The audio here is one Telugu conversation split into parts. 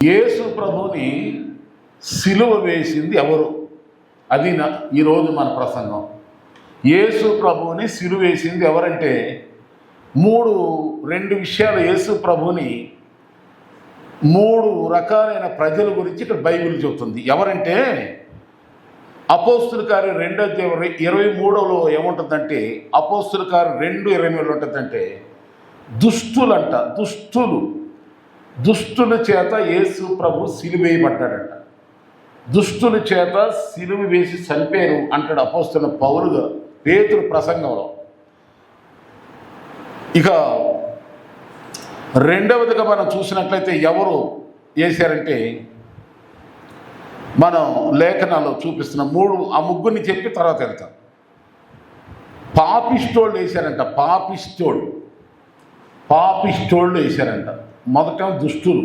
యేసు ప్రభుని సిలువ వేసింది ఎవరు? అది ఈరోజు మన ప్రసంగం. యేసు ప్రభుని సిలువ వేసింది ఎవరంటే రెండు విషయాలు. యేసు ప్రభుని 3 రకాలైన ప్రజల గురించి ఇక్కడ బైబిల్ చెబుతుంది. ఎవరంటే అపోస్తుల కార్యం 2:23లో ఏముంటుందంటే, అపోస్తుల కార్యం 2:23 ఉంటుందంటే దుష్టులంట, దుష్టుల చేత యేసు ప్రభు సిలువేయబడ్డాడంట. దుష్టుల చేత సిలువ వేసి చంపారు అంటాడు అపోస్తుల పౌలుగా పేతురు ప్రసంగంలో. ఇక రెండవదిగా మనం చూసినట్లయితే ఎవరు వేశారంటే, మనం లేఖనాల్లో చూపిస్తున్న ఆ ముగ్గురిని చెప్పి తర్వాత వెళ్తాం. పాపిస్టోళ్ళు వేశారంట. పాపిస్టోళ్ళు వేశారంట. మొదట దుష్టులు.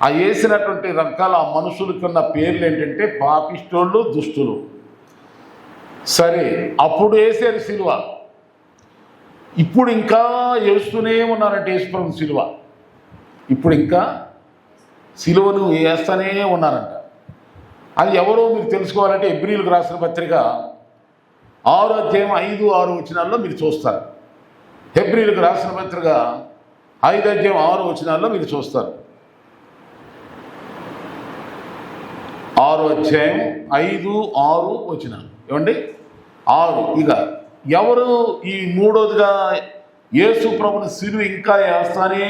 ఆ వేసినటువంటి రకాల మనుషులకి ఉన్న పేర్లు ఏంటంటే పాపిస్టోళ్ళు, దుష్టులు. సరే, అప్పుడు వేసారు సిలువ. ఇప్పుడు ఇంకా వేస్తూనే ఉన్నారంటే యేసుప్రభు సిలువ. ఇప్పుడు ఇంకా సిలువను వేస్తూనే ఉన్నారంట. అది ఎవరో మీరు తెలుసుకోవాలంటే హెబ్రీయులకు రాసిన పత్రిక 6:5-6 మీరు చూస్తారు. హెబ్రీయులకు రాసిన పత్రిక 5:6 మీరు చూస్తారు. 6:5-6 ఏమండి? 6. ఇక ఎవరు ఈ మూడోదిగా యేసు ప్రభుని సిలువ ఇంకా వేస్తానే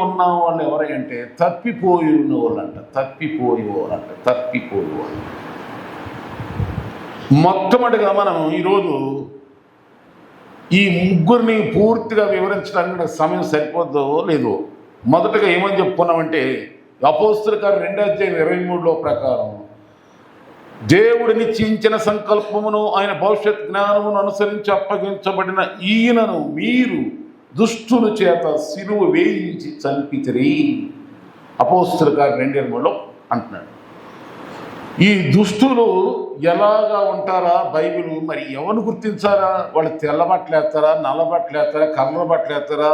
ఉన్న వాళ్ళు ఎవరంటే తప్పిపోయి ఉన్నవాళ్ళంట. తప్పిపోయేవాళ్ళు. మొట్టమొదటిగా మనం ఈరోజు ఈ ముగ్గురిని పూర్తిగా వివరించడానికి సమయం సరిపోద్దో లేదో. మొదటగా ఏమని చెప్పుకున్నామంటే అపోస్తుల కార్యం 2:23లో ప్రకారం దేవుడు నిశ్చయించిన సంకల్పమును ఆయన భవిష్యత్ జ్ఞానమును అనుసరించి అప్పగించబడిన ఈయనను మీరు దుష్టుల చేత సిలువ వేయించి చంపితిరి. అపోస్తుల కార్యం 2:23లో అంటున్నాడు. ఈ దుష్టులు ఎలాగా ఉంటారా బైబిల్ మరి ఎవరిని గుర్తించారా? వాళ్ళు తెల్ల బట్టలు వేస్తారా, నల్ల బట్టలు వేస్తారా, కర్ర బట్టలు వేస్తారా?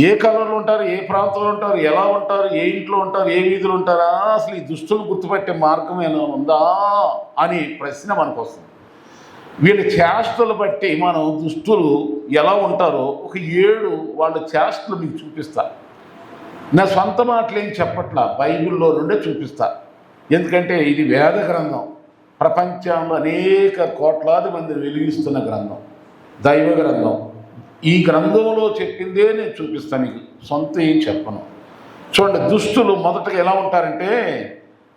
ఏ కలర్లు ఉంటారు, ఏ ప్రాంతంలో ఉంటారు, ఎలా ఉంటారు, ఏ ఇంట్లో ఉంటారు, ఏ వీధులు ఉంటారా? అసలు ఈ దుష్టులు గుర్తుపట్టే మార్గం ఏమైనా ఉందా అని ప్రశ్న మనకు వస్తుంది. వీళ్ళ చేష్టలు బట్టి మనం దుష్టులు ఎలా ఉంటారో ఒక 7 వాళ్ళ చేష్టలు మీకు చూపిస్తా. నా సొంత మాటలు ఏం చెప్పట్లా, బైబిల్లో నుండే చూపిస్తా. ఎందుకంటే ఇది వేద గ్రంథం, ప్రపంచంలో అనేక కోట్లాది మందిని వెలిగిస్తున్న గ్రంథం, దైవ గ్రంథం. ఈ గ్రంథంలో చెప్పిందే నేను చూపిస్తాను, మీకు సొంత ఏం చెప్పను. చూడండి, దుష్టులు మొదటగా ఎలా ఉంటారంటే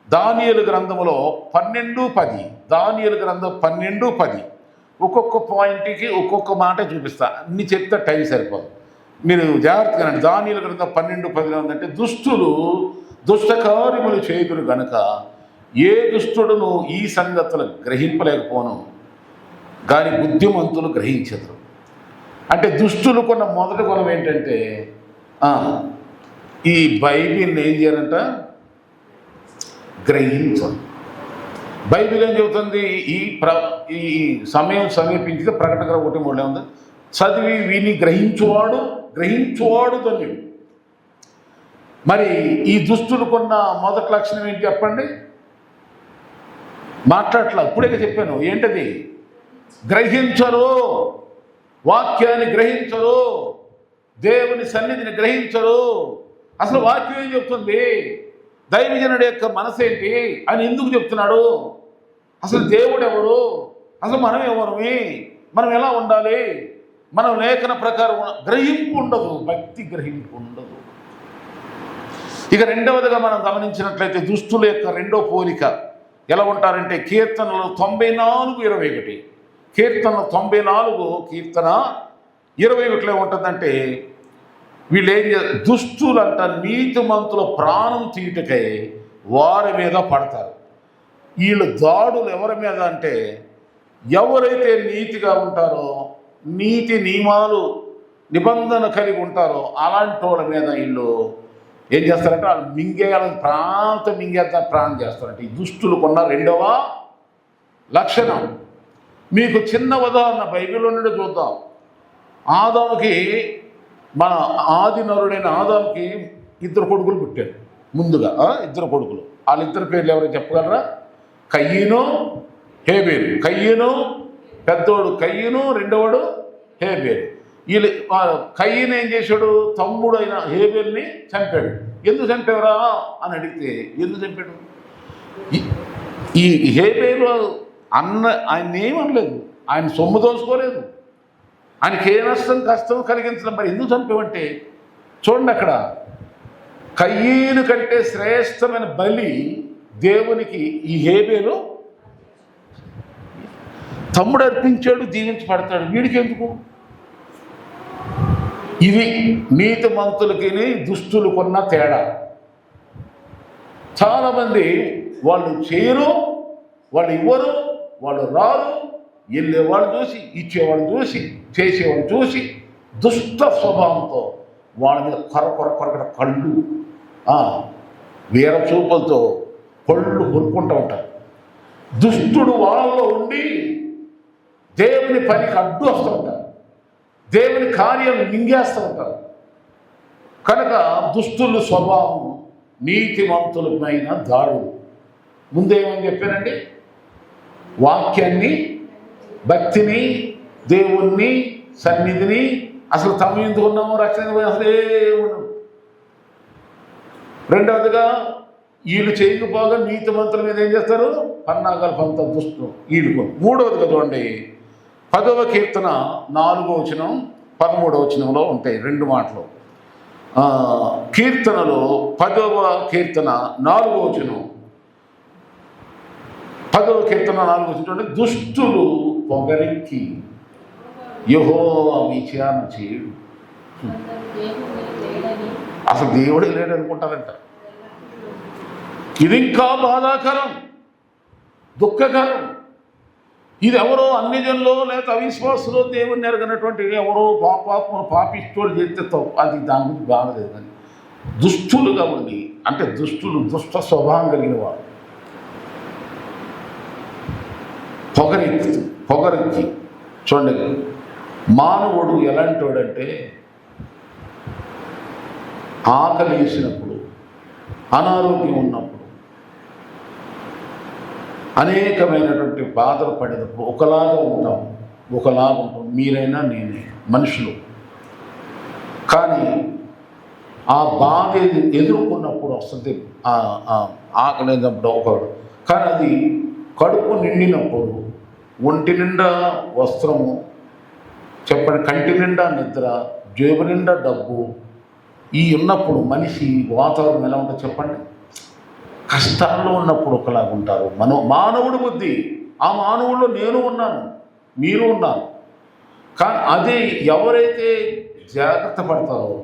దానియేలు గ్రంథంలో 12:10, దానియేలు గ్రంథం 12:10 ఒక్కొక్క పాయింట్కి ఒక్కొక్క మాట చూపిస్తా. అన్ని చెప్తే టైం సరిపోదు, మీరు జాగ్రత్తగా. దానియేలు గ్రంథం 12:10 ఉందంటే దుష్టులు దుష్టకార్యములు చేయుదురు గనుక ఏ దుష్టుడును ఈ సంగతులు గ్రహింపలేకపోను కానీ బుద్ధిమంతులు గ్రహించదురు. అంటే దుష్టులు కొన్న మొదటి గుణం ఏంటంటే ఈ బైబిల్ని ఏం చేయాలంట? గ్రహించదు. బైబిల్ ఏం చెబుతుంది? ఈ సమయం సమీపించితే ప్రకటన 1:3 ఉంది, చదివి విని గ్రహించువాడు ధన్యుడు. మరి ఈ దుష్టులు కొన్న మొదటి లక్షణం ఏంటి చెప్పండి? మాట్లాడట్లా, ఇప్పుడే చెప్పాను. ఏంటది? గ్రహించరు, వాక్యాన్ని గ్రహించరు, దేవుని సన్నిధిని గ్రహించరు. అసలు వాక్యం ఏం చెప్తుంది? దైవజనుడి యొక్క మనసు ఏంటి అని ఎందుకు చెప్తున్నాడు? అసలు దేవుడు ఎవరు? అసలు మనం ఎవరమే? మనం ఎలా ఉండాలి? మనం లేఖన ప్రకారం గ్రహింపు ఉండదు, భక్తి గ్రహింపు ఉండదు. ఇక రెండవదిగా మనం గమనించినట్లయితే దుష్టుల యొక్క రెండో పోలిక ఎలా ఉంటారంటే కీర్తనలు 94:21. కీర్తనలు 94 కీర్తన 21లో ఉంటుందంటే వీళ్ళు ఏం చేస్తారు? దుష్టులంట నీతిమంతుల ప్రాణం తీయుటకై వారి మీద పడతారు. వీళ్ళు దాడులు ఎవరి మీద అంటే ఎవరైతే నీతిగా ఉంటారో, నీతి నియమాలు నిబంధన కలిగి ఉంటారో అలాంటి వాళ్ళ మీద వీళ్ళు ఏం చేస్తారంటే వాళ్ళు మింగేయాలని ప్రాణం చేస్తారంటే. ఈ దుష్టులకున్న రెండవ లక్షణం. మీకు చిన్న ఉదాహరణ బైబిల్లో నుండి చూద్దాం. ఆదాముకి, మన ఆది నరుడైన ఆదాముకి 2 కొడుకులు పుట్టారు. ముందుగా ఇద్దరు కొడుకులు. వాళ్ళిద్దరి పేర్లు ఎవరో చెప్పగలరా? కయ్యను, హేబేలు. కయ్యను పెద్దోడు కయ్యను, రెండోవాడు హేబేలు. వీళ్ళు కయ్యను ఏం చేశాడు? తమ్ముడు అయిన హేబేల్ని చంపాడు. ఎందుకు చంపేవరా అని అడిగితే ఎందుకు చంపాడు? ఈ హేబేలు ఆయన ఏమనలేదు, ఆయన సొమ్ము దోచుకోలేదు, ఆయనకి ఏ నష్టం కష్టం కలిగించడం. మరి ఎందుకు చంపేవంటే చూడండి, అక్కడ కయ్యను కంటే శ్రేష్టమైన బలి దేవునికి ఈ హేబేలు తమ్ముడు అర్పించాడు, దీవించబడతాడు. వీడికి ఎందుకు? ఇది నీతిమంతులకి దుష్టులకున్న తేడా. చాలామంది వాళ్ళు చేయరు, వాళ్ళు ఇవ్వరు, వాళ్ళు రారు, వెళ్ళేవాళ్ళు చూసి, ఇచ్చేవాళ్ళు చూసి, చేసేవాళ్ళు చూసి దుష్ట స్వభావంతో వాళ్ళ మీద కొరకొర కళ్ళు, వీర చూపులతో పళ్ళు కొరుక్కుంటూ ఉంటారు. దుష్టుడు వాళ్ళలో ఉండి దేవుని పనికి అడ్డు వస్తూ ఉంటారు, దేవుని కార్యాలు మింగేస్తూ ఉంటారు. కనుక దుష్టుల స్వభావం నీతిమంతులమైన దాడులు. ముందేమని చెప్పానండి? వాక్యాన్ని, భక్తిని, దేవుణ్ణి, సన్నిధిని, అసలు తమ ఎందుకు ఉన్నాము, రక్షణ అసలే ఉన్నాము. రెండవదిగా వీళ్ళు చేయకపోగా నీతిమంతుల మీద ఏం చేస్తారు? పన్నాగాలు పంత దుష్టు వీళ్ళు. మూడవదిగా చూడండి, 10వ కీర్తన 4వ వచనం 13వ వచనంలో ఉంటాయి రెండు మాటలు. కీర్తనలో 10వ కీర్తన 4వ వచనం, 10వ కీర్తన 4వ వచనం, దుష్టులు పొగరెక్కి యెహోవా విచారణ చేయడు. అసలు దేవుడే లేడు అనుకుంటారంట. ఇది ఇంకా బాధాకరం, దుఃఖకరం. ఇది ఎవరో అన్ని జనులో లేదా అవిశ్వాసులో దేవుడిని ఎరగనటువంటి ఎవరో పాపిస్తోడు చేస్తే అది దాని గురించి బాగలేదు. కానీ దుష్టులుగా ఉండి, అంటే దుష్టులు దుష్ట స్వభావం కలిగిన వారు పొగరెక్కి చూడండి. మానవుడు ఎలాంటి వాడంటే ఆకలి వేసినప్పుడు, అనారోగ్యం ఉన్నప్పుడు, అనేకమైనటువంటి బాధలు పడినప్పుడు ఒకలాగా ఉంటాం. మీరైనా నేనే మనుషులు. కానీ ఆ బాధ ఎదుర్కొన్నప్పుడు వస్తుంది ఆకలినప్పుడు ఒకడు. కానీ అది కడుపు నిండినప్పుడు, ఒంటి నిండా వస్త్రము, చెప్పండి, కంటి నిండా నిద్ర, జేబు నిండా డబ్బు, ఈ ఉన్నప్పుడు మనిషి వాతావరణం ఎలా ఉంటుందో చెప్పండి. కష్టాల్లో ఉన్నప్పుడు ఒకలాగా ఉంటారు. మానవుడి బుద్ధి, ఆ మానవుల్లో నేను ఉన్నాను, మీరు ఉన్నారు. కానీ అదే ఎవరైతే జాగ్రత్త పడతారో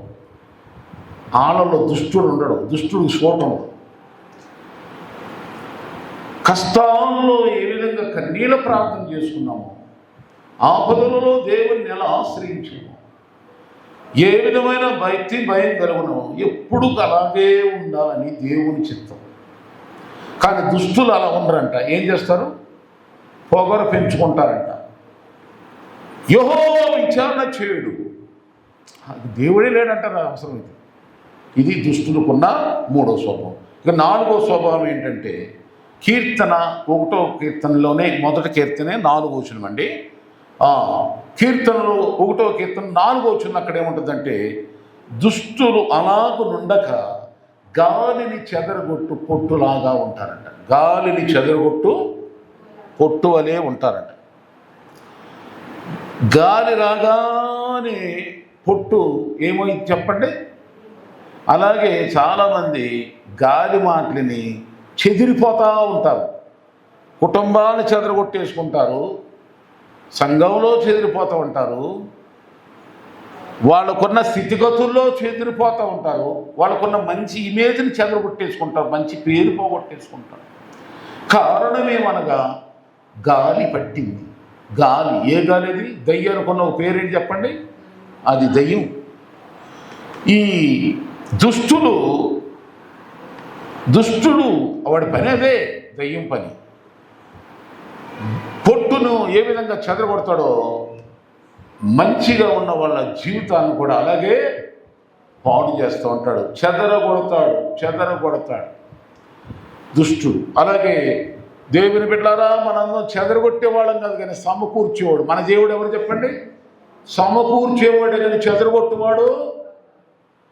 వాళ్ళలో దుష్టుడు ఉండడు, దుష్టుడు చూడటం. కష్టాల్లో ఏ విధంగా కన్నీళ్ళ ప్రార్థన చేసుకున్నామో, ఆపదలలో దేవుణ్ణి ఎలా ఆశ్రయించామో, ఏ విధమైన భయం కలుగునో ఎప్పుడు అలాగే ఉండాలని దేవుని చిత్తం. కానీ దుష్టులు అలా ఉండరంట. ఏం చేస్తారు? పొగరు పెంచుకుంటారంట. యెహోవా విచారణ చేయడు. అది దేవుడే లేడంటారు అవసరం. ఇది దుష్టులకున్న 3వ స్వభావం. ఇక 4వ స్వభావం ఏంటంటే, కీర్తన 1వ కీర్తనలోనే మొదటి కీర్తనే 4వ వచనం అండి. కీర్తనలో 1వ కీర్తన 4వ వచనం అక్కడ ఏముంటుందంటే, దుష్టులు అలాగు నుండక గాలిని చెదరగొట్టు పొట్టులాగా ఉంటారంట. గాలిని చెదరగొట్టు పొట్టు వలే ఉంటారంట. గాలి రాగానే పొట్టు ఏమైంది చెప్పండి. అలాగే చాలామంది గాలి మాటలని చెదిరిపోతూ ఉంటారు. కుటుంబాన్ని చెదరగొట్టేసుకుంటారు, సంఘంలో చెదిరిపోతూ ఉంటారు, వాళ్ళకున్న స్థితిగతుల్లో చెదిరిపోతూ ఉంటారు, వాళ్ళకున్న మంచి ఇమేజ్ని చెదరగొట్టేసుకుంటారు, మంచి పేరు పోగొట్టేసుకుంటారు. కారణం ఏమనగా గాలి పట్టింది. గాలి, ఏ గాలి? అది దయ్యానుకున్న ఒక పేరేంటి చెప్పండి? అది దయ్యం. ఈ దుష్టుడు వాడి పని అదే, దయ్యం పని. పొట్టును ఏ విధంగా చెదరగొడతాడో మంచిగా ఉన్న వాళ్ళ జీవితాన్ని కూడా అలాగే పాడు చేస్తూ ఉంటాడు, చెదరగొడతాడు దుష్టుడు. అలాగే దేవుని బిడ్డలారా, మనందరం చెదరగొట్టేవాళ్ళం కాదు కానీ సమకూర్చేవాడు. మన దేవుడు ఎవరు చెప్పండి? సమకూర్చేవాడే కానీ చెదరగొట్టువాడు.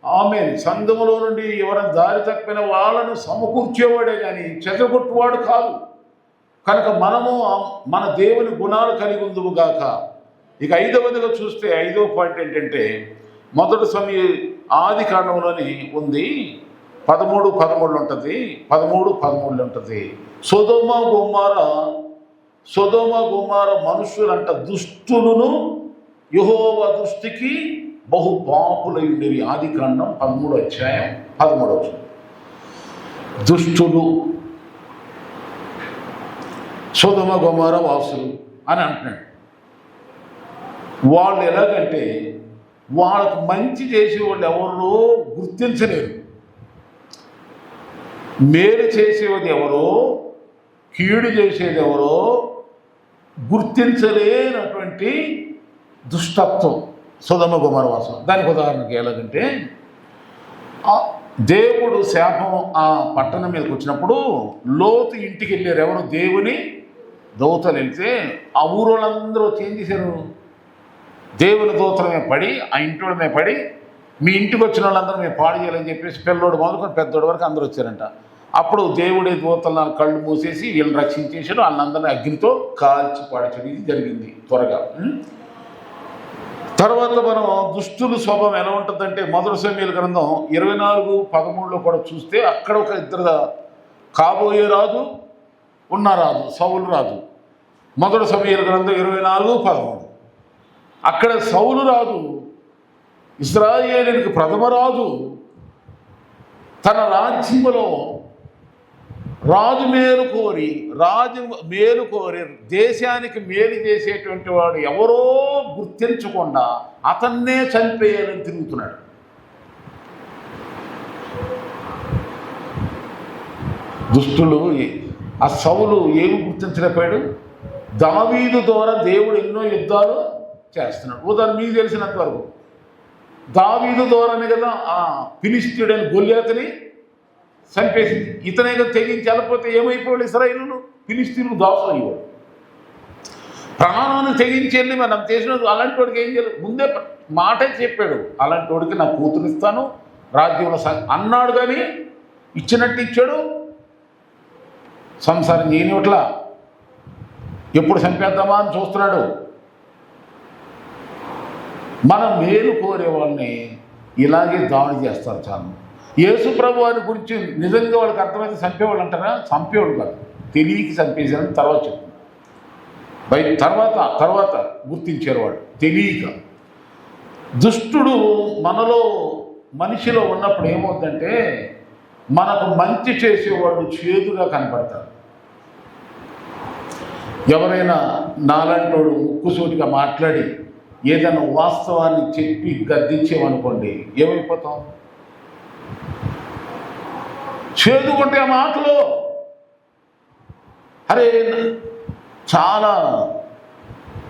ఆమేన్. సంఘములో నుండి ఎవరైనా దారి తప్పిన వాళ్ళను సమకూర్చేవాడే కానీ చెదరగొట్టువాడు కాదు. కనుక మనము మన దేవుని గుణాలు కలిగి ఉందుము గాక. ఇక 5వదిగా చూస్తే 5వ పాయింట్ ఏంటంటే, మొదటి సమయం ఆది కాండంలోని ఉంది, 13 ఉంటుంది, 13 ఉంటుంది. సొదొమ గొమొర్రా మనుషులంట దుష్టులను యెహోవా దృష్టికి బహు పాపులై ఉండేవి. ఆది కాండం 13వ అధ్యాయం 13వ వచనం. దుష్టులు సొదొమ గొమొర్రా వాసులు అని అంటున్నాడు. వాళ్ళు ఎలాగంటే వాళ్ళకు మంచి చేసేవాళ్ళు ఎవరో గుర్తించలేరు, మేలు చేసేది ఎవరో కీడు చేసేది ఎవరో గుర్తించలేనటువంటి దుష్టత్వం సొదొమ గొమొర్రా వాసం. దానికి ఉదాహరణకి ఎలాగంటే, దేవుడు శాపం ఆ పట్టణం మీదకి వచ్చినప్పుడు లోతు ఇంటికి వెళ్ళారు. ఎవరు? దేవుని దూతలు వెళ్తే ఆ ఊరోళ్ళందరూ ఏం చేశారు? దేవుని దూతలమే పడి, ఆ ఇంటి పడి, మీ ఇంటికి వచ్చిన వాళ్ళందరూ మేము పాడు చేయాలని చెప్పేసి పిల్లోడు మొదలుకొని పెద్దోడు వరకు అందరూ వచ్చారంట. అప్పుడు దేవుడి దూతలను కళ్ళు మూసేసి వీళ్ళని రక్షించేసాడు, వాళ్ళందరినీ అగ్నితో కాల్చి పాడేసాడు. ఇది జరిగింది త్వరగా. తర్వాత మనం దుష్టుల స్వభావం ఎలా ఉంటుందంటే, మొదటి సమూయేలు గ్రంథం 24:13 కూడా చూస్తే అక్కడ ఒక ఇద్దరు కాబోయే రాజు ఉన్న రాజు సౌలు రాజు. మొదటి సమూయేలు గ్రంథం 24:13 అక్కడ సౌలు రాజు ఇశ్రాయేలునికి ప్రథమ రాజు. తన రాజ్యములో రాజు మేలు కోరి దేశానికి మేలు చేసేటువంటి వాడు ఎవరో గుర్తించకుండా అతన్నే చంపేయాలని తిరుగుతున్నాడు. దుష్టులు ఆ సౌలు ఏమి గుర్తించలేకపోయాడు? దావీదు ద్వారా దేవుడు ఎన్నో యుద్ధాలు చేస్తున్నాడు. ఉదాహరణ మీకు తెలిసినంత వరకు దావీదు ద్వారానే కదా ఆ ఫిలిష్తీయుడైన గొల్యాతుని చంపేసింది. ఇతనే కదా తెగించి వెళ్ళిపోతే ఏమైపోయాడు? ఇశ్రాయేలు ఫిలిష్తీయులకు దాసులు అయ్యేవాడు. ప్రాణాన్ని తెగించి వెళ్ళి మనం చేసిన అలాంటి వాడికి ఏం చేయాలి? ముందే మాటే చెప్పాడు, అలాంటి వాడికి నా కూతురిస్తాను రాజ్యంలో అన్నాడు. కానీ ఇచ్చినట్టు ఇచ్చాడు, సంసారం చేయనివట్లా ఎప్పుడు చంపేద్దామా అని చూస్తున్నాడు. మనం మేలు కోరే వాళ్ళని ఇలాగే దాడి చేస్తారు చాలా. యేసు ప్రభు వారి గురించి నిజంగా వాళ్ళకి అర్థమైతే చంపేవాళ్ళు అంటారా? చంపేవాళ్ళు కాదు, తెలియకి చంపేశారని తర్వాత చెప్తున్నారు. తర్వాత గుర్తించారు వాళ్ళు తెలియక. దుష్టుడు మనిషిలో ఉన్నప్పుడు ఏమవుతుందంటే, మనకు మంచి చేసేవాళ్ళు చేదుగా కనపడతారు. ఎవరైనా నాలంటోడు ముక్కుసూటిగా మాట్లాడి ఏదైనా వాస్తవాన్ని చెప్పి గద్దించేమనుకోండి, ఏమైపోతాం? చేదుకుంటే ఆ మాటలు అరే చాలా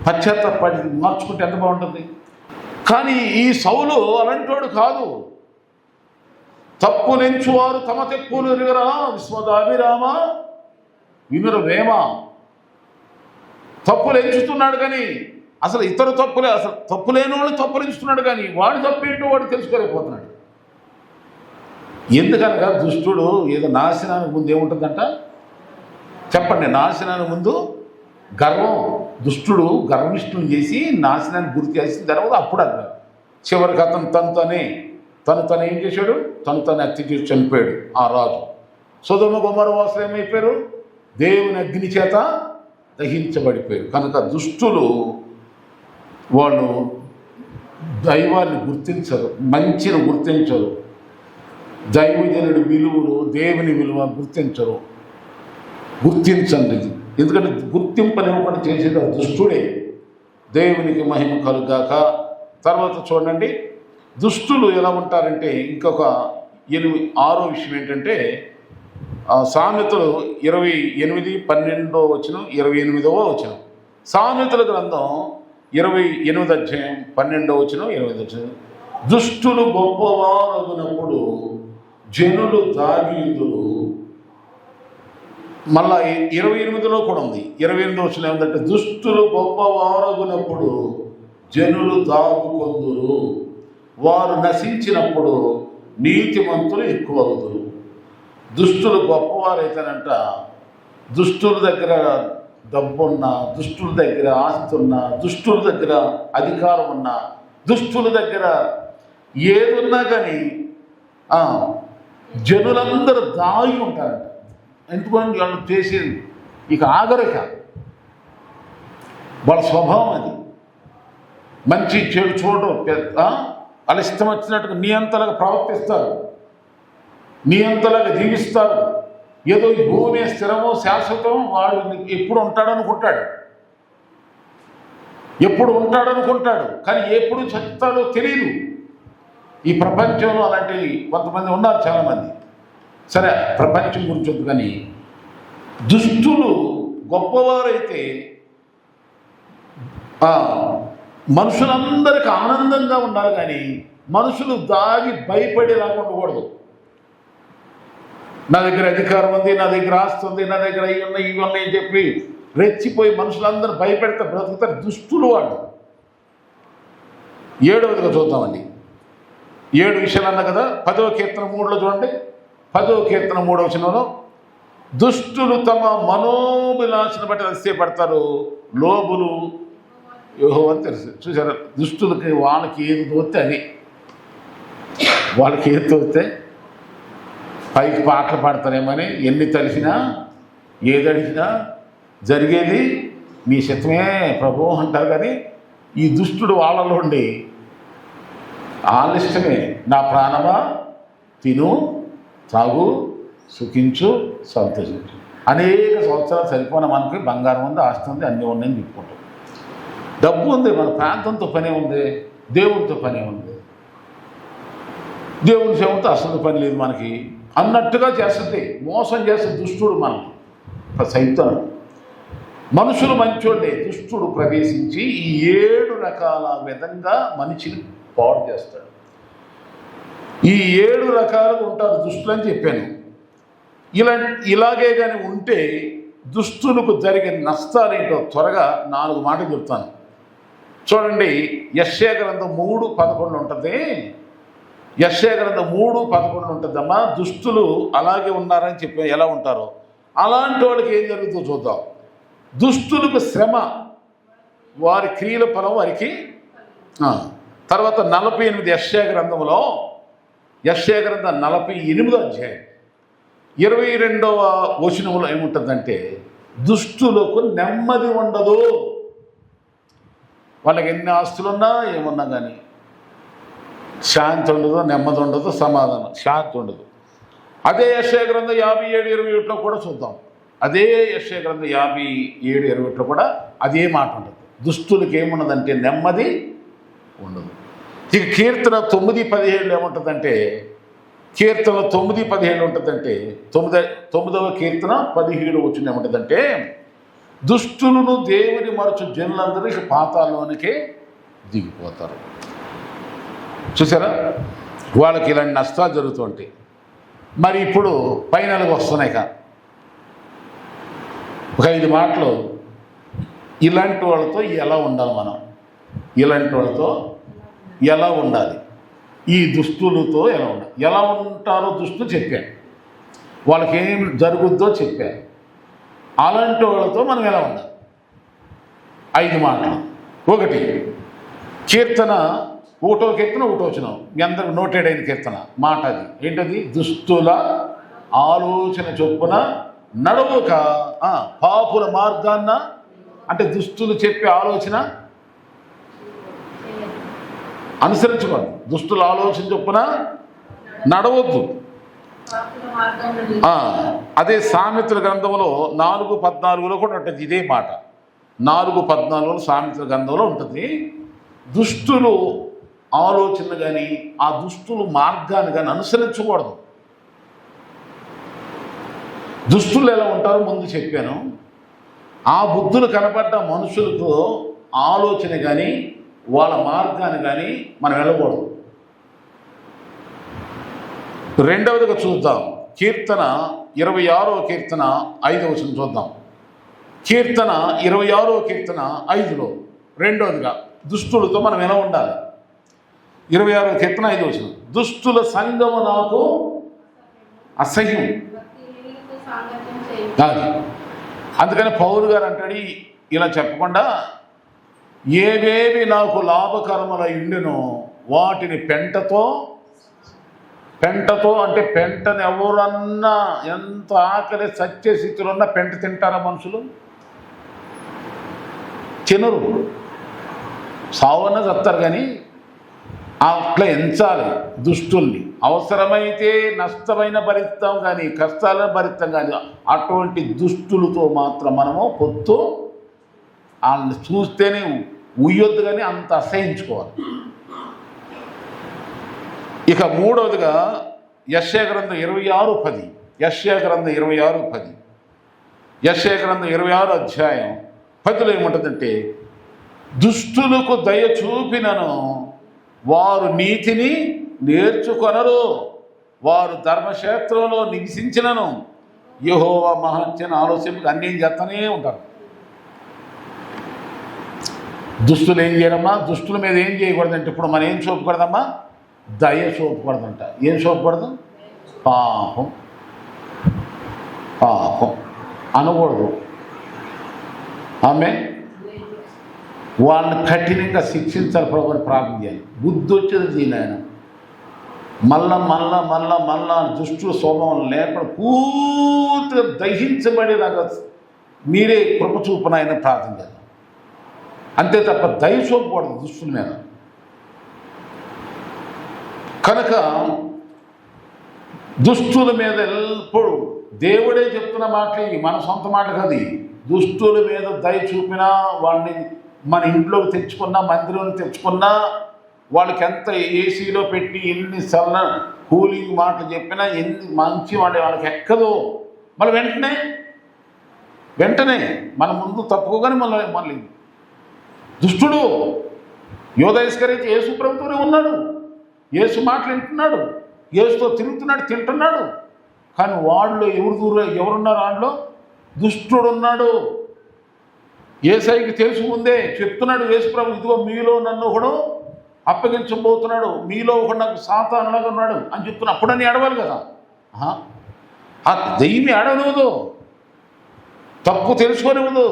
పశ్చాత్తాపడి మార్చుకుంటే ఎంత బాగుంటుంది. కానీ ఈ సౌలు అలాంటోడు కాదు. తప్పులెంచువారు తమ తెప్పులు ఎరుగరా విశ్వదాభిరామ వినురవేమ. తప్పులు ఎంచుతున్నాడు కానీ అసలు ఇతర తప్పులే, అసలు తప్పు లేని వాళ్ళు తప్పులు ఎంచుతున్నాడు కానీ వాడి తప్పు ఏంటో వాడు తెలుసుకోలేకపోతున్నాడు. ఎందుకనగా దుష్టుడు ఏదో నాశనానికి ముందు ఏముంటుందంట చెప్పండి? నాశనానికి ముందు గర్వం. దుష్టుడు గర్విష్ఠుని చేసి నాశనాన్ని గురి చేసిన తర్వాత అప్పుడు అన్నారు. చివరికి అతను తను ఏం చేశాడు? తను హత్య చేసి చనిపోయాడు ఆ రాజు. సొదొమ గొమొర్రా వాసులు ఏమైపోయారు? దేవుని అగ్ని చేత దహించబడిపోయారు. కనుక దుష్టులు వాళ్ళు దైవాన్ని గుర్తించరు, మంచిని గుర్తించరు, దైవజనుడి విలువలు దేవుని విలువ గుర్తించరు. గుర్తించండి, ఎందుకంటే గుర్తింపనివ్వకుండా చేసేది దుష్టుడే. దేవునికి మహిమ కలుగాక. తర్వాత చూడండి, దుష్టులు ఎలా ఉంటారంటే ఇంకొక 6వ విషయం ఏంటంటే, సామెతలు 28:12 వచనం 28వ వచనం. సామెతల గ్రంథం 28వ అధ్యాయం 12వ వచనం 28వ వచనం. దుష్టులు గొప్పవారగునప్పుడు జనులు దావీదులు. మళ్ళా 28లో కూడా ఉంది. 28 వచ్చిన ఏమంటే దుష్టులు గొప్పవారగునప్పుడు జనులు దాగుకొందురు, వారు నశించినప్పుడు నీతిమంతులు ఎక్కువ అవుతురు. దుష్టులు గొప్పవారైతేనంట, దుష్టుల దగ్గర డబ్బున్నా, దుష్టుల దగ్గర ఆస్తి ఉన్నా, దుష్టుల దగ్గర అధికారం ఉన్నా, దుష్టుల దగ్గర ఏదున్నా కానీ జనులందరూ దాగి ఉంటారంట. ఎందుకంటే వాళ్ళు చేసేది ఇక ఆగరిక, వాళ్ళ స్వభావం అది. మంచి చెడు చూడడం, వాళ్ళ ఇష్టం వచ్చినట్టుగా నియంతలుగా ప్రవర్తిస్తారు, నియంతలుగా జీవిస్తారు. ఏదో ఈ భూమి స్థిరమో శాశ్వతం, వాడు ఎప్పుడు ఉంటాడనుకుంటాడు, ఎప్పుడు ఉంటాడనుకుంటాడు, కానీ ఎప్పుడు చెప్తాడో తెలియదు. ఈ ప్రపంచంలో అలాంటి కొంతమంది ఉన్నారు, చాలామంది. సరే, ప్రపంచం గురించి ఉంది. కానీ దుష్టులు గొప్పవారైతే మనుషులందరికీ ఆనందంగా ఉండాలి, కానీ మనుషులు దాగి భయపడేలాగా ఉండకూడదు. నా దగ్గర అధికారం ఉంది, నా దగ్గర ఆస్తి ఉంది, నా దగ్గర ఇవి ఉన్నాయి, ఇవి ఉన్నాయి అని చెప్పి రెచ్చిపోయి మనుషులందరూ భయపెడితే బ్రతుకుతారు దుష్టులు వాళ్ళు. 7వదిగా చూద్దామండి. 7 విషయాలు అన్నా కదా. 10వ కీర్తన 3లో చూడండి. 10వ కీర్తన 3వ వచనంలో దుష్టులు తమ మనోభిలాషను బట్టి అతిశయపడతారు, లోబులు యెహోవా అని తెలుసు. చూసారా, దుష్టులకి వాళ్ళకి ఏది తోస్తే అది, వాళ్ళకి ఏది తోస్తే పైకి పాటలు పాడతారేమని ఎన్ని తెలిసినా ఏది అడిగినా జరిగేది నీ శతమే ప్రభు అంటారు. కానీ ఈ దుష్టుడు వాళ్ళలో ఉండి వాళ్ళ ఇష్టమే, నా ప్రాణమా తిను, తాగు, సుఖించు, సంతోషించు. అనేక సంవత్సరాలు సరిపోయిన మనకి బంగారం ఉంది, ఆస్తి ఉంది, అన్నీ ఉన్నాయని చెప్పుకుంటాం. డబ్బు ఉంది, మన ప్రాంతంతో పనే ఉంది, దేవుడితో పనే ఉంది. దేవుడి సేవతో అసలు పని లేదు మనకి అన్నట్టుగా చేస్తుంది, మోసం చేస్తుంది దుష్టుడు మనల్ని. సైతాను మనుషులు మంచోళ్ళే, దుష్టుడు ప్రవేశించి ఈ 7 రకాల విధంగా మనిషిని పాడు చేస్తాడు. ఈ 7 రకాలుగా ఉంటారు దుష్టులు అని చెప్పాను. ఇలాగే కానీ ఉంటే దుష్టులకు జరిగే నష్టాలేంటో త్వరగా 4 మాటలు చెప్తాను. చూడండి, యెషయా గ్రంథం 3:11 ఉంటుంది. యెషయా గ్రంథం 3:11 ఉంటుందమ్మా. దుష్టులు అలాగే ఉన్నారని చెప్పి ఎలా ఉంటారో అలాంటి వాళ్ళకి ఏం జరుగుతుందో చూద్దాం. దుష్టులకు శ్రమ, వారి క్రియల ఫలం వారికి. తర్వాత 48 యెషయా గ్రంథంలో, యెషయా గ్రంథం 48వ అధ్యాయం 22వ వచనంలో ఏముంటుందంటే దుష్టులకు నెమ్మది ఉండదు. వాళ్ళకి ఎన్ని ఆస్తులున్నా ఏమున్నా కానీ శాంతి ఉండదు, నెమ్మది ఉండదు, సమాధానం, శాంతి ఉండదు. అదే యెషయా గ్రంథం 57:21లో కూడా చూద్దాం. అదే యెషయా గ్రంథం 57:21లో కూడా అదే మాట ఉండదు. దుష్టులకి ఏమున్నదంటే నెమ్మది ఉండదు. ఇక కీర్తన 9:17 ఏముంటుందంటే, కీర్తన 9:17 ఉంటుందంటే, 9వ కీర్తన 17 వచ్చిన ఏముంటుందంటే, దుష్టులను దేవుని మరచు జనులందరూ పాతాళంలోనికే దిగిపోతారు. చూసారా, వాళ్ళకి ఇలాంటి నష్టాలు జరుగుతుంటాయి. మరి ఇప్పుడు ఫైనల్గా వస్తున్నాయి ఒక 5 మాటలు. ఇలాంటి వాళ్ళతో ఎలా ఉండాలి మనం, ఇలాంటి వాళ్ళతో ఎలా ఉండాలి, ఈ దుష్టులతో ఎలా ఉండాలి, ఎలా ఉంటారో దుష్టులు చెప్పాను, వాళ్ళకి ఏం జరుగుద్దో చెప్పాను. అలాంటి వాళ్ళతో మనం ఎలా ఉండాలి 5 మాటలు. 1 కీర్తన 1వ కీర్తన 1వ వచనం, మీ అందరికి నోటెడ్ అయిన కీర్తన మాట. అది ఏంటది? దుష్టుల ఆలోచన చొప్పున నడవక పాపుల మార్గాన్న, అంటే దుష్టులు చెప్పే ఆలోచన అనుసరించకూడదు, దుష్టుల ఆలోచన చొప్పున నడవద్దు. అదే సామెతల గ్రంథంలో 4:14లో కూడా ఉంటుంది ఇదే మాట. 4:14లో సామెతల గ్రంథంలో ఉంటుంది. దుష్టులు ఆలోచన కానీ ఆ దుష్టుల మార్గాన్ని కానీ అనుసరించకూడదు. దుష్టులు ఎలా ఉంటారో ముందు చెప్పాను. ఆ బుద్ధులు కనపడ్డ మనుషులతో ఆలోచన కానీ వాళ్ళ మార్గాన్ని కానీ మనం వెళ్ళకూడదు. రెండవదిగా చూద్దాం, కీర్తన 26వ కీర్తన 5వ వచనం చూద్దాం. కీర్తన 26వ కీర్తన 5లో రెండవదిగా దుష్టులతో మనం ఎలా ఉండాలి. 26వ కీర్తన 5వ వచనం, దుష్టుల సంగము నాకు అసహ్యం. అందుకని పౌలు గారు అంటాడు ఇలా చెప్పకుండా, ఏవేవి నాకు లాభకరములై ఉండెనో వాటిని పెంటతో అంటే పెంటను ఎవరన్నా ఎంత ఆకలి సత్య స్థితిలో ఉన్నా పెంట తింటారా మనుషులు? తినరు, సావన్న చస్తారు. కానీ అట్లా ఎంచాలి దుష్టుల్ని. అవసరమైతే నష్టమైన భరిస్తాం కానీ కష్టాలను భరిస్తాం కానీ అటువంటి దుష్టులతో మాత్రం మనము పొత్తు వాళ్ళని చూస్తేనే ఉయ్యొద్దు కానీ అంత అసహించుకోవాలి. ఇక మూడవదిగా యెషయా గ్రంథం 26:10, యెషయా గ్రంథం 26:10, యెషయా గ్రంథం 26 అధ్యాయం 10లో ఏముంటుందంటే, దుష్టులకు దయ చూపినను వారు నీతిని నేర్చుకొనరు, వారు ధర్మక్షేత్రంలో నివసించినను యెహోవా మహత్యను ఆలోచించి అన్యం చేస్తూనే ఉంటారు. దుష్టులు ఏం చేయరమ్మా? దుష్టుల మీద ఏం చేయకూడదంటే, ఇప్పుడు మనం ఏం చూపకూడదమ్మా? దయ చూపకూడదంట. ఏం చూపకూడదు? పాపం అనకూడదు. ఆమె వాళ్ళని కఠినంగా శిక్షించాలి ప్రభుని ప్రార్థన చేయాలి. బుద్ధి వచ్చేది దీని ఆయన మళ్ళా దుష్టుల స్వభావం లేకుండా పూర్తిగా దహించబడేలాగా మీరే కృప చూపునాయని ప్రార్థన చేయాలి. అంతే తప్ప దయ చూపకూడదు దుష్టుల మీద. కనుక దుష్టుల మీద ఎప్పుడు దేవుడే చెప్తున్న మాటలు, మన సొంత మాట కాదు. దుష్టుల మీద దయ చూపినా, వాళ్ళని మన ఇంట్లోకి తెచ్చుకున్నా, మందిరంలో తెచ్చుకున్నా, వాళ్ళకి ఎంత ఏసీలో పెట్టి ఎన్ని చల్ల కూలింగ్ మాటలు చెప్పినా, ఎన్ని మంచి వాళ్ళకి ఎక్కదో, మళ్ళీ వెంటనే మన ముందు తప్పుకోగానే మళ్ళీ దుష్టుడు యోధ ఇస్కరియోతు యేసు ప్రభుతోనే ఉన్నాడు, యేసు మాటలు వింటున్నాడు, యేసుతో తిరుగుతున్నాడు, తింటున్నాడు. కానీ వాళ్ళు ఎవరున్నారు? వాళ్ళలో దుష్టుడు ఉన్నాడు. యేసయ్యకి తెలుసు ముందే చెప్తున్నాడు యేసు ప్రభు, ఇదిగో మీలో నన్ను ఒకడు అప్పగించబోతున్నాడు, మీలో ఒకడు నాకు సాతానులాగా ఉన్నాడు అని చెప్తున్నా. అప్పుడని ఏడవాలి కదా. ఆ దెయ్యం ఏడవనివ్వదు, తప్పు తెలుసుకోనివ్వదు.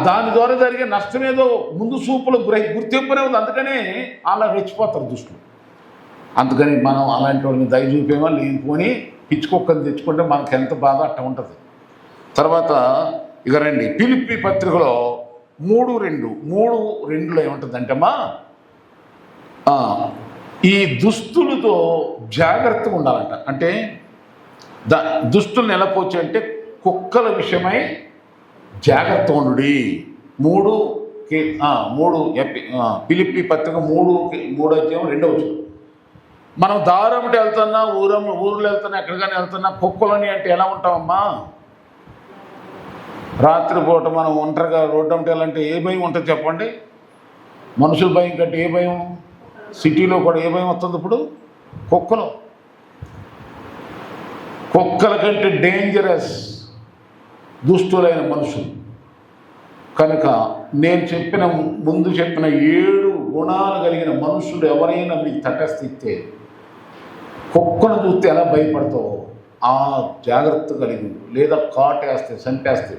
దాని ద్వారా జరిగే నష్టమేదో ముందు చూపులు గుర్తింపునే ఉంది. అందుకనే అలా రెచ్చిపోతారు దుష్టులు. అందుకని మనం అలాంటి వాళ్ళని దయ చూపేమో లేనిపోని పిచ్చుకొక్కని తెచ్చుకుంటే మనకు ఎంత బాధ అట్ట ఉంటుంది. తర్వాత ఇక రండి, ఫిలిప్పీ పత్రికలో 3:2లో ఏముంటుందంటమ్మా, ఈ దుస్తులతో జాగ్రత్తగా ఉండాలంట. అంటే దుస్తుల్ని ఎలా పోవచ్చు అంటే, కుక్కల విషయమై జాగ్రత్త ఉండు. ఫిలిప్పీ పత్రిక 3:2. మనం దారంటే వెళ్తున్నా, ఊర్లో వెళ్తున్నా, ఎక్కడికైనా వెళ్తున్నా, కుక్కలని అంటే ఎలా ఉంటామమ్మా? రాత్రిపూట మనం ఒంటరిగా రోడ్డు అంటే వెళ్ళాలంటే ఏ భయం ఉంటుంది చెప్పండి? మనుషుల భయం కంటే ఏ భయం? సిటీలో కూడా ఏ భయం వస్తుంది ఇప్పుడు? కుక్కల కంటే డేంజరస్ దుష్టులైన మనుషులు. కనుక నేను ముందు చెప్పిన 7 గుణాలు కలిగిన మనుషులు ఎవరైనా మీకు తటస్థిస్తే, కుక్కను చూస్తే ఎలా భయపడతావు ఆ జాగ్రత్త కలిగి, లేదా కాటేస్తే చంపేస్తే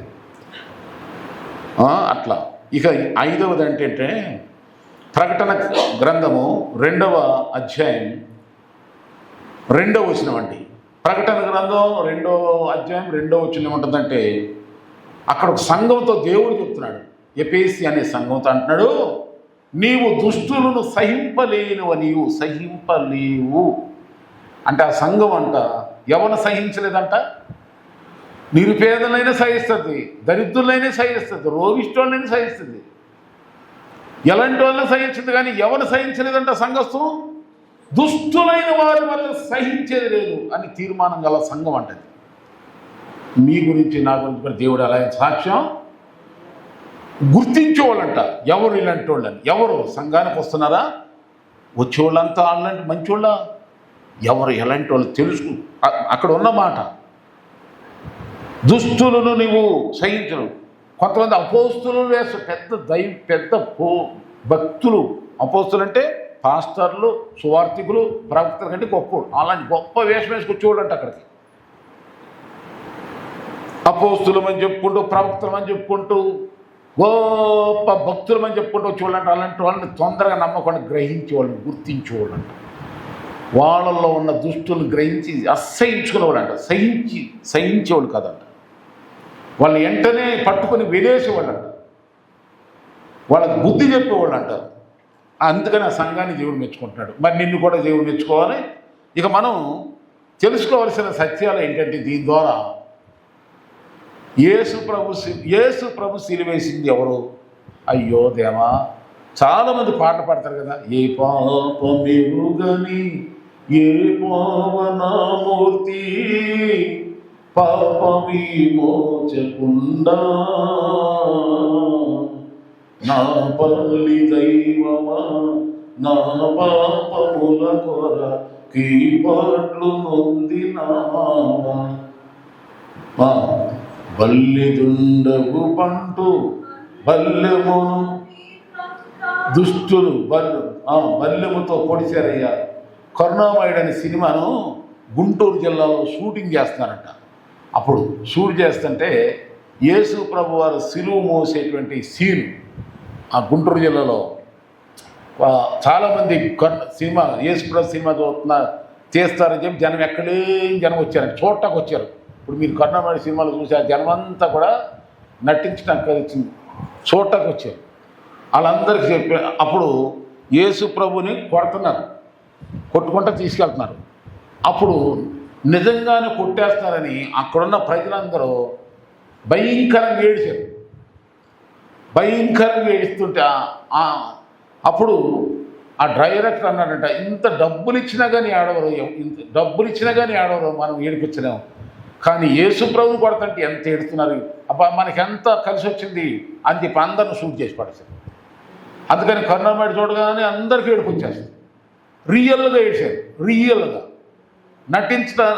అట్లా. ఇక 5వది అంటే ప్రకటన గ్రంథము 2వ అధ్యాయం 2వ వచనం అండి. ప్రకటన గ్రంథం 2వ అధ్యాయం 2వ వచనం ఏముంటుందంటే, అక్కడ ఒక సంఘంతో దేవుడు చెప్తున్నాడు, ఎఫెసీ అనే సంఘంతో అంటున్నాడు, నీవు దుష్టులను సహింపలేవు అంటే ఆ సంఘం అంట ఎవరిని సహించలేదంట? నిరుపేదలైనా సహిస్తుంది, దరిద్రులైనా సహిస్తుంది, రోగిష్ఠులైనా సహిస్తుంది, ఎలాంటి వాళ్ళని సహించింది. కానీ ఎవరు సహించలేదంట సంఘస్థం? దుష్టులైన వారి వల్ల సహించేది లేదు అని తీర్మానం గల సంఘం అంటది. మీ గురించి నా గురించి దేవుడు అలా సాక్ష్యం గుర్తించేవాళ్ళంట. ఎవరు ఇలాంటి వాళ్ళని? ఎవరు సంఘానికి వస్తున్నారా? వచ్చేవాళ్ళంతా వాళ్ళంటే మంచోళ్ళ? ఎవరు ఎలాంటి వాళ్ళు తెలుసు. అక్కడ ఉన్న మాట, దుష్టులను నీవు సహించను. కొంతమంది అపోస్తులు వేసు పెద్ద భక్తులు. అపోస్తులు అంటే పాస్టర్లు, సువార్థికులు, ప్రవక్తల కంటే గొప్ప. అలాంటి గొప్ప వేషం వేసుకొని చూడండి. అక్కడికి అపోస్తులమని చెప్పుకుంటూ, ప్రవక్తలమని చెప్పుకుంటూ, గొప్ప భక్తులమని చెప్పుకుంటూ చూడండి. అలాంటి వాళ్ళని తొందరగా నమ్మకుండా గ్రహించే వాళ్ళని గుర్తించేవాళ్ళంట. వాళ్ళల్లో ఉన్న దుష్టులు గ్రహించి అసహించుకునేవాళ్ళంట. సహించేవాళ్ళు కాదంట. వాళ్ళని వెంటనే పట్టుకొని వెలేసేవాళ్ళంట. వాళ్ళకి బుద్ధి చెప్పేవాళ్ళు అంటారు. అందుకని ఆ సంఘాన్ని దేవుడు మెచ్చుకుంటున్నాడు. మరి నిన్ను కూడా దేవుడు మెచ్చుకోవాలి. ఇక మనం తెలుసుకోవాల్సిన సత్యాలు ఏంటంటే, దీని ద్వారా యేసు ప్రభు సిలువేసింది ఎవరు? అయ్యో దేవా, చాలామంది పాటలు పాడతారు కదా, ఏ పాపమెరుగని ఏ పావనమూర్తి పాపవిమోచకుండా నా పల్లి దైవమా నా పాపముల కొర కీపాట్లు నొందినావా బల్లిదుండవు పంటూ బల్లెమును దుష్టులు బల్లెముతో పొడిచారయ్యా. కరుణామయుడు అనే సినిమాను గుంటూరు జిల్లాలో షూటింగ్ చేస్తున్నారంట. అప్పుడు షూట్ చేస్తుంటే యేసు ప్రభు వారు సిలువ మోసేటువంటి సీన్ ఆ గుంటూరు జిల్లాలో చాలామంది సినిమా యేసు ప్రభు సినిమా చేస్తారని చెప్పి జనం జనం వచ్చారంట, చూడటానికి వచ్చారు. ఇప్పుడు మీరు కరుణామయుడు సినిమాలో చూసారు, జనం అంతా కూడా నటించడానికి వచ్చింది, చూడటానికి వచ్చారు. వాళ్ళందరికీ చెప్పి అప్పుడు యేసు ప్రభుని కొట్టుకుంటూ తీసుకెళ్తున్నారు. అప్పుడు నిజంగానే కొట్టేస్తారని అక్కడున్న ప్రజలందరూ భయంకరంగా ఏడుస్తుంటే అప్పుడు ఆ డైరెక్టర్ అన్నాడంట, ఇంత డబ్బులు ఇచ్చినా కానీ ఆడవరు మనం ఏడిపించలేము, కానీ యేసు ప్రభుని కొడతంటే ఎంత ఏడుతున్నారు, అబ్బా మనకి ఎంత కలిసి వచ్చింది అని చెప్పి అందరిని షూట్ చేసి పడేశారు. అందుకని కరుణామయుడు చూడగానే అందరికీ ఏడుపు వచ్చేస్తుంది. రియల్గా ఏడ్చారు. రియల్గా నటించడం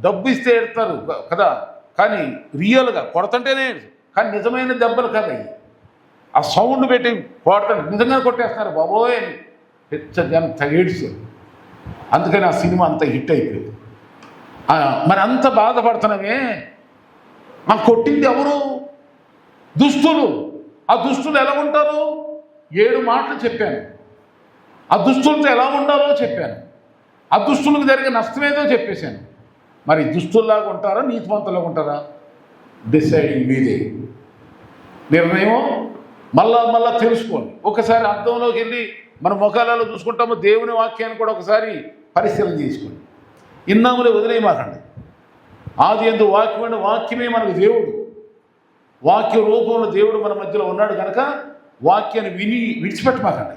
డబ్బు ఇస్తే ఏడుతారు కదా, కానీ రియల్గా కొడతంటేనే కానీ నిజమైన దెబ్బలు కదా. ఆ సౌండ్ పెట్టి కొడతాడు, నిజంగా కొట్టేస్తున్నారు బాబోయ్ అని పెద్ద ఏడ్చారు. అందుకని ఆ సినిమా అంత హిట్ అయిపోయింది. మరి అంత బాధపడుతున్నామే, మాకు కొట్టింది ఎవరు? దుష్టులు. ఆ దుష్టులు ఎలా ఉంటారు? 7 మాటలు చెప్పాను. ఆ దుష్టులతో ఎలా ఉండాలో చెప్పాను. ఆ దుష్టులకు జరిగే నష్టమేదో చెప్పేశాను. మరి దుష్టుల్లాగా ఉంటారా, నీతిమంతులాగా ఉంటారా? డిసైడింగ్ మీదే. నిర్ణయం మళ్ళా తెలుసుకోండి. ఒకసారి అర్థంలోకి వెళ్ళి మన ముఖాలలో చూసుకుంటాము. దేవుని వాక్యాన్ని కూడా ఒకసారి పరిశీలన చేసుకోండి. ఇన్నాములే వదిలేయమాకండి. ఆది యందు వాక్యమైన వాక్యమే మనకు దేవుడు. వాక్య రూపంలో దేవుడు మన మధ్యలో ఉన్నాడు కనుక వాక్యాన్ని విడిచిపెట్టమాకండి.